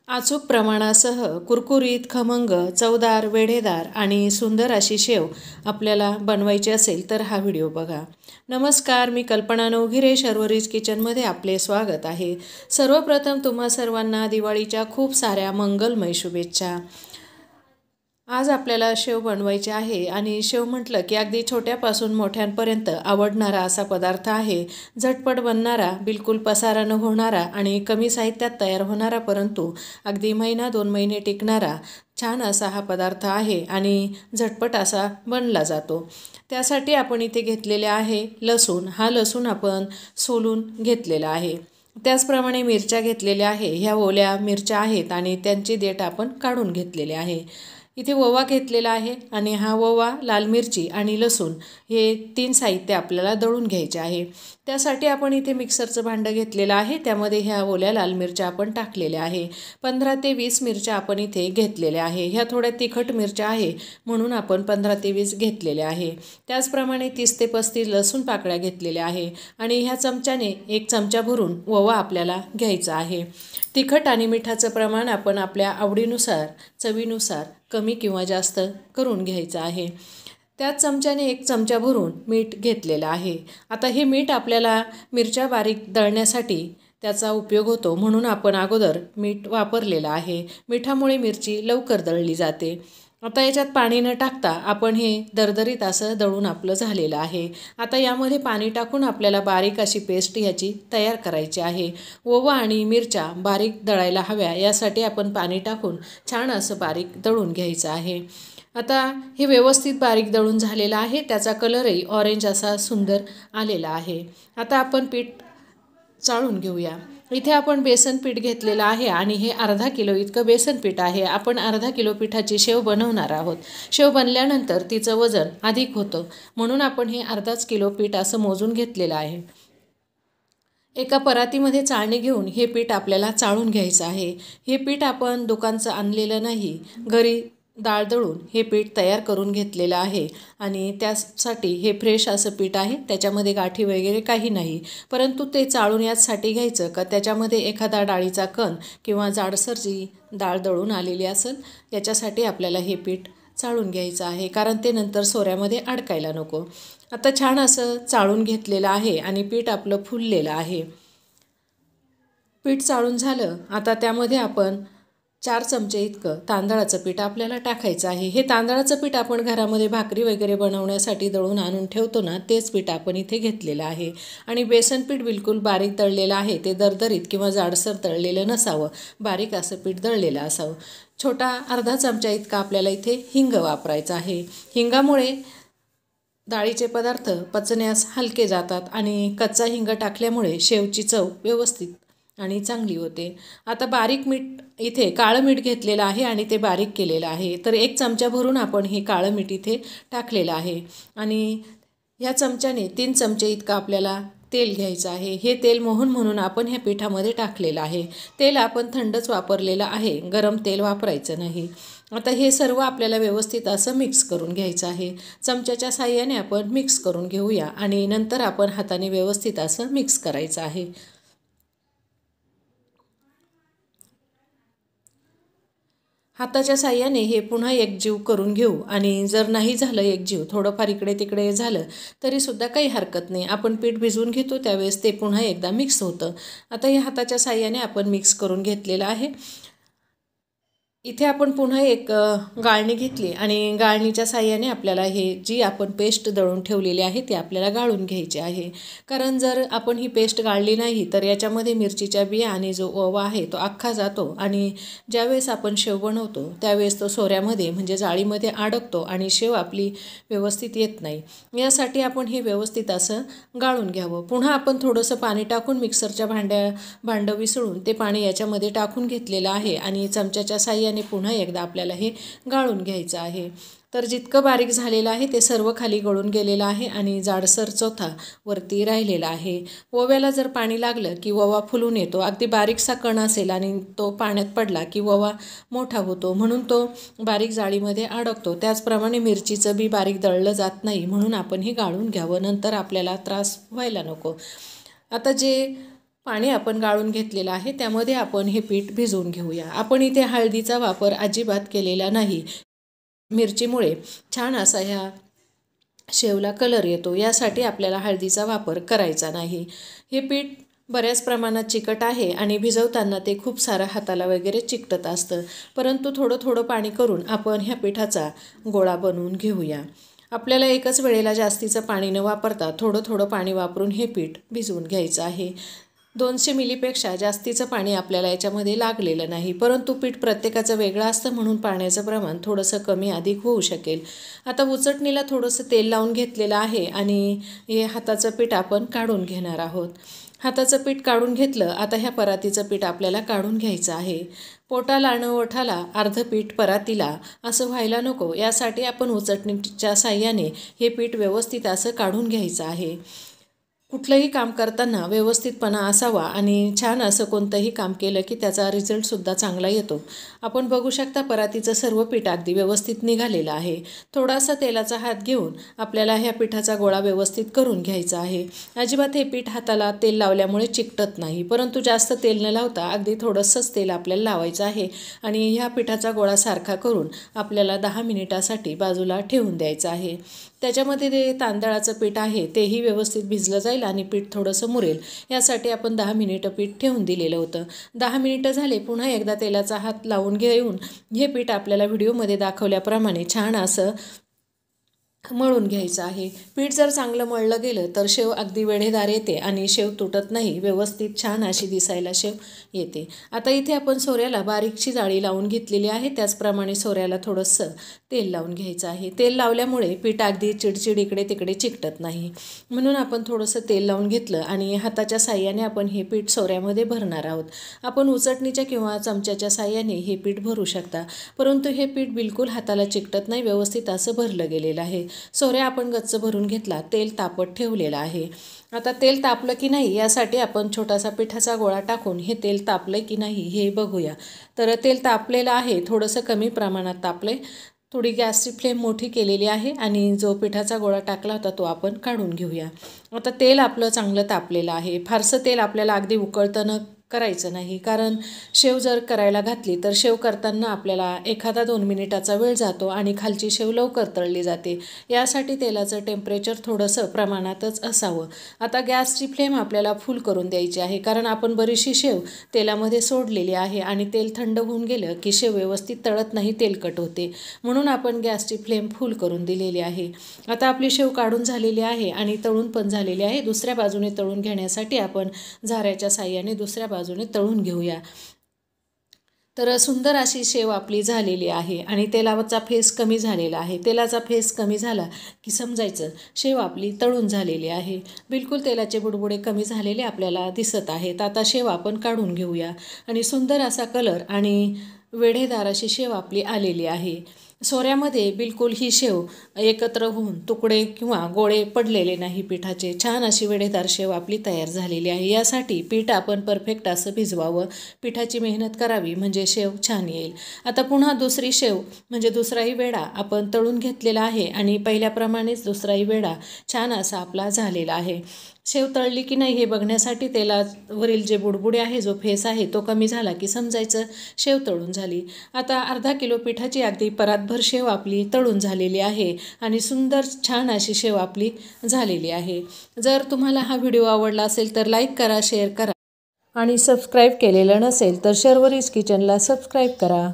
अचूक प्रमाणासह कुरकुरीत, खमंग, चवदार, वेढेदार आणि सुंदर अशी शेव आपल्याला बनवायची असेल तर हा व्हिडिओ बघा. नमस्कार, मी कल्पना नवघिरे. शर्वरीज किचनमध्ये आपले स्वागत आहे. सर्वप्रथम तुम्हा सर्वांना दिवाळीच्या खूप साऱ्या मंगलमय शुभेच्छा. आज आपल्याला शेव बनवायची आहे आणि शेव म्हटलं की अगदी छोट्यापासून मोठ्यांपर्यंत आवडणारा असा पदार्थ आहे. झटपट बनणारा, बिलकुल पसारा न होणारा आणि कमी साहित्यात तयार होणारा, परंतु अगदी महिना 2 महिने टिकणारा छान असा हा पदार्थ आहे आणि झटपट असा बनला जातो. त्यासाठी आपण इथे घेतलेले आहे लसूण. हा लसूण आपण सोलून घेतलेला आहे. त्याचप्रमाणे मिरच्या घेतलेल्या आहे. ह्या ओल्या मिरच्या आहेत आणि त्यांची देठ आपण काढून घेतलेले आहे. इथे ओवा घेतलेला आहे आणि हा ओवा, लाल मिरची आणि लसूण हे 3 साहित्य आपल्याला दळून घ्यायचे आहे. त्यासाठी आपण इथे मिक्सरचं भांडं घेतलेलं आहे. त्यामध्ये ह्या ओल्या लाल मिरच्या आपण टाकलेल्या आहे. 15 ते 20 मिरच्या आपण इथे घेतलेल्या आहे. ह्या थोड्या तिखट मिरच्या आहे म्हणून आपण 15 ते 20 घेतलेल्या आहे. त्याचप्रमाणे 30 ते 35 लसूण पाकळ्या घेतलेल्या आहे आणि ह्या चमच्याने 1 चमचा भरून ओवा आपल्याला घ्यायचा आहे. तिखट आणि मिठाचं प्रमाण आपण आपल्या आवडीनुसार, चवीनुसार कमी किंवा जास्त करून घ्यायचं आहे. त्याच चमच्याने 1 चमचा भरून मीठ घेतलेलं आहे. आता हे मीठ आपल्याला मिरच्या बारीक दळण्यासाठी त्याचा उपयोग होतो म्हणून आपण अगोदर मीठ वापरलेलं आहे. मिठामुळे मिरची लवकर दळली जाते. आता याच्यात पाणी न टाकता आपण हे दरदरीत असं दळून आपलं झालेलं आहे. आता यामध्ये पाणी टाकून आपल्याला बारीक अशी पेस्ट याची तयार करायची आहे. ओवा आणि मिरच्या बारीक दळायला हव्या यासाठी आपण पाणी टाकून छान असं बारीक दळून घ्यायचं आहे. आता हे व्यवस्थित बारीक दळून झालेलं आहे. त्याचा कलरही ऑरेंज असा सुंदर आलेला आहे. आता आपण पीठ चाळून घेऊया. इथे आपण बेसन पीठ घेतलेलं आहे आणि हे अर्धा किलो इतकं बेसन पीठ आहे. आपण अर्धा किलो पिठाची शेव बनवणार आहोत. शेव बनल्यानंतर तिचं वजन अधिक होतं म्हणून आपण हे अर्धाच किलो पीठ असं मोजून घेतलेलं आहे. एका परातीमध्ये चाळणी घेऊन हे पीठ आपल्याला चाळून घ्यायचं आहे. हे पीठ आपण दुकानचं आणलेलं नाही, घरी डाळ दळून हे पीठ तयार करून घेतलेलं आहे आणि त्यासाठी हे फ्रेश असं पीठ आहे. त्याच्यामध्ये गाठी वगैरे काही नाही, परंतु ते चाळून याचसाठी घ्यायचं का त्याच्यामध्ये एखादा डाळीचा कण किंवा जाडसर जी डाळ दळून आलेली असेल याच्यासाठी आपल्याला हे पीठ चाळून घ्यायचं आहे, कारण ते नंतर सोऱ्यामध्ये अडकायला नको. आता छान असं चाळून घेतलेलं आहे आणि पीठ आपलं फुललेलं आहे. पीठ चाळून झालं. आता त्यामध्ये आपण 4 चमचे इतकं तांदळाचं पीठ आपल्याला टाकायचं आहे. हे तांदळाचं पीठ आपण घरामध्ये भाकरी वगैरे बनवण्यासाठी दळून आणून ठेवतो ना, तेच पीठ आपण इथे घेतलेलं आहे. आणि बेसन पीठ बिलकुल बारीक दळलेलं आहे. ते दरदरीत किंवा जाडसर दळलेलं नसावं, बारीक असं पीठ दळलेलं असावं. छोटा अर्धा चमचा इतका आपल्याला इथे हिंग वापरायचा आहे. हिंगामुळे डाळीचे पदार्थ पचण्यास हलके जातात आणि कच्चा हिंग टाकल्यामुळे शेवची चव व्यवस्थित आणि चांगली होते. आता बारीक मीठ, इथे काळं मीठ घेतलेलं आहे आणि ते बारीक केलेलं आहे. तर 1 चमचा भरून आपण हे काळं मीठ इथे टाकलेलं आहे आणि ह्या चमच्याने 3 चमचे इतकं आपल्याला तेल घ्यायचं आहे. हे तेल मोहन म्हणून आपण ह्या पिठामध्ये टाकलेलं आहे. तेल आपण थंडच वापरलेलं आहे, गरम तेल वापरायचं नाही. आता हे सर्व आपल्याला व्यवस्थित असं मिक्स करून घ्यायचं आहे. चमच्याच्या साहाय्याने आपण मिक्स करून घेऊया आणि नंतर आपण हाताने व्यवस्थित असं मिक्स करायचं आहे. हाताच्या साहाय्याने हे पुन्हा एकजीव करून घेऊ आणि जर नाही झालं एकजीव, थोडंफार इकडे तिकडे झालं तरीसुद्धा काही हरकत नाही. आपण पीठ भिजवून घेतो त्यावेळेस ते पुन्हा एकदा मिक्स होतं. आता हे हाताच्या साहाय्याने आपण मिक्स करून घेतलेलं आहे. इथे आपण पुन्हा एक गाळणी घेतली आणि गाळणीच्या साहाय्याने आपल्याला हे जी आपण पेस्ट दळून ठेवलेली आहे ती आपल्याला गाळून घ्यायची आहे. कारण जर आपण ही पेस्ट गाळली नाही तर याच्यामध्ये मिरचीच्या बिया आणि जो ओवा आहे तो अख्खा जातो आणि ज्यावेळेस आपण शेव बनवतो त्यावेळेस तो सोऱ्यामध्ये म्हणजे जाळीमध्ये अडकतो आणि शेव आपली व्यवस्थित येत नाही. यासाठी आपण हे व्यवस्थित असं गाळून घ्यावं. पुन्हा आपण थोडंसं पाणी टाकून मिक्सरच्या भांडं विसळून ते पाणी याच्यामध्ये टाकून घेतलेलं आहे आणि चमच्याच्या साहाय्याने पुन्हा एकदा आपल्याला हे गाळून घ्यायचं आहे. तर जितकं बारीक झालेलं आहे ते सर्व खाली गळून गेलेलं आहे आणि जाडसर चोथा वरती राहिलेला आहे. ओव्याला जर पाणी लागलं की ओवा फुलून येतो. अगदी बारीकसा कण असेल आणि तो पाण्यात पडला की ओवा मोठा होतो म्हणून तो बारीक जाळीमध्ये अडकतो. त्याचप्रमाणे मिरचीचं बी बारीक दळलं जात नाही म्हणून आपण हे गाळून घ्यावं, नंतर आपल्याला त्रास व्हायला नको. आता जे पाणी आपण गाळून घेतलेलं आहे, त्यामध्ये आपण हे पीठ भिजवून घेऊया। आपण इथे हळदीचा वापर अजिबात केलेला नाही। मिरचीमुळे छान असा ह्या शेवला कलर येतो, यासाठी आपल्याला हळदीचा वापर करायचा नाही। हे पीठ बऱ्याच प्रमाणात चिकट आहे आणि भिजवताना ते खूप सारं हाताला वगैरे चिकटत असतं, परंतु थोडं थोडं पाणी करून आपण ह्या पिठाचा गोळा बनवून घेऊया। आपल्याला एकच वेळेला जास्तीचं पाणी न वापरता थोडं थोडं पाणी वापरून हे पीठ भिजवून घ्यायचं आहे। 200 मिलीपेक्षा जास्तीचं पाणी आपल्याला याच्यामध्ये लागलेलं नाही, परंतु पीठ प्रत्येकाचं वेगळं असतं म्हणून पाण्याचं प्रमाण थोडंसं कमी अधिक होऊ शकेल। आता उचटणीला थोडंसं तेल लावून घेतलेलं आहे आणि हे हाताचं पीठ आपण काढून घेणार आहोत। हाताचं पीठ काढून घेतलं, आता ह्या परातीचं पीठ आपल्याला काढून घ्यायचं आहे। पोटाला आणि ओठाला अर्ध पीठ परातीला असं व्हायला नको, यासाठी आपण उचटणीच्या साह्याने हे पीठ व्यवस्थित असं काढून घ्यायचं आहे। कुठलंही काम करताना व्यवस्थितपणा असावा आणि छान असं कोणतंही काम केलं की त्याचा रिझल्टसुद्धा चांगला येतो। आपण बघू शकता परातीचं सर्व पीठ अगदी व्यवस्थित निघालेलं आहे। थोडासा तेलाचा हात घेऊन आपल्याला ह्या पिठाचा गोळा व्यवस्थित करून घ्यायचा आहे। अजिबात हे पीठ हाताला तेल लावल्यामुळे चिकटत नाही, परंतु जास्त तेल न लावता अगदी थोडंसंच तेल आपल्याला लावायचं आहे आणि ह्या पिठाचा गोळा सारखा करून आपल्याला 10 मिनिटासाठी बाजूला ठेवून द्यायचं आहे। त्याच्यामध्ये ते तांदळाचं पीठ आहे तेही व्यवस्थित भिजलं जाईल आणि पीठ थोडंसं मुरेल, यासाठी आपण 10 मिनिटं पीठ ठेवून दिलेलं होतं। 10 मिनिटं झाले, पुन्हा एकदा तेलाचा हात लावून घेऊन हे पीठ आपल्याला व्हिडिओमध्ये दाखवल्याप्रमाणे छान असं मळून घ्यायचं आहे। पीठ जर चांगलं मळलं गेलं तर शेव अगदी वेढेदार येते आणि शेव तुटत नाही, व्यवस्थित छान अशी दिसायला शेव येते। आता इथे आपण सोऱ्याला बारीकशी जाळी लावून घेतलेली आहे, त्याचप्रमाणे सोऱ्याला थोडंसं तेल लावून घ्यायचं आहे। तेल लावल्यामुळे पीठ अगदी चिडचिड इकडे तिकडे चिकटत नाही, म्हणून आपण थोडंसं तेल लावून घेतलं आणि हाताच्या साह्याने आपण हे पीठ सोऱ्यामध्ये भरणार आहोत। आपण उचटणीच्या किंवा चमच्याच्या साह्याने हे पीठ भरू शकता, परंतु हे पीठ बिलकुल हाताला चिकटत नाही, व्यवस्थित असं भरलं गेलेलं आहे। सोऱ्या आपण गच्च भरून घेतला, तेल तापत ठेवलेलं आहे। आता तेल तापलं की नाही यासाठी आपण छोटासा पिठाचा गोळा टाकून हे तेल तापलं की नाही हे बघूया। तर तेल तापलेलं आहे, थोडंसं कमी प्रमाणात तापलंय। थोडी गॅसची फ्लेम मोठी केलेली आहे आणि जो पिठाचा गोळा टाकला होता तो आपण काढून घेऊया। आता तेल आपलं चांगलं तापलेलं आहे। फारसं तेल आपल्याला अगदी उकळतं करायचं नाही, कारण शेव जर करायला घातली तर शेव करताना आपल्याला 1-2 मिनिटाचा वेळ जातो आणि खालची शेव लवकर तळली जाते, यासाठी तेलाचं टेम्परेचर थोडंसं प्रमाणातच असावं। आता गॅसची फ्लेम आपल्याला फुल करून द्यायची आहे, कारण आपण बरीचशी शेव तेलामध्ये सोडलेली आहे आणि तेल थंड होऊन गेलं की शेव व्यवस्थित तळत नाही, तेलकट होते, म्हणून आपण गॅसची फ्लेम फुल करून दिलेली आहे। आता आपली शेव काढून झालेली आहे आणि तळून पण झालेली आहे। दुसऱ्या बाजूने तळून घेण्यासाठी आपण झाऱ्याच्या साह्याने दुसऱ्या बाजूने तळून घेऊया। तर सुंदर अशी शेव आपली झालेली आहे आणि तेलाचा फेस कमी झालेला आहे। तेलाचा फेस कमी झाला की समजायचं शेव आपली तळून झालेली आहे। बिलकुल तेलाचे बुडबुडे कमी झालेले आपल्याला दिसत आहेत। आता शेव आपण काढून घेऊया आणि सुंदर असा कलर आणि वेढेदार अशी शेव आपली आलेली आहे। सोऱ्यामध्ये बिलकुल ही शेव एकत्र होऊन तुकडे किंवा गोळे पडलेले नाही पिठाचे, छान अशी वेढेदार शेव आपली तयार झालेली आहे। यासाठी पीठ आपण परफेक्ट असं भिजवावं, पिठाची मेहनत करावी, म्हणजे शेव छान येईल। आता पुन्हा दुसरी शेव म्हणजे दुसराही वेढा आपण तळून घेतलेला आहे आणि पहिल्याप्रमाणेच दुसराही वेढा छान असा आपला झालेला आहे। शेव तळली की नाही हे बघण्यासाठी तेलावरील जे बुडबुडे आहे, जो फेस आहे तो कमी झाला की समजायचं शेव तळून झाली। आता अर्धा किलो पिठाची अगदी परातभर शेव आपली तळून झालेली आहे आणि सुंदर छान अशी शेव आपली झालेली आहे। जर तुम्हाला हा व्हिडिओ आवडला असेल तर लाईक करा, शेअर करा आणि सबस्क्राईब केलेलं नसेल तर शर्वरीज किचनला सबस्क्राईब करा।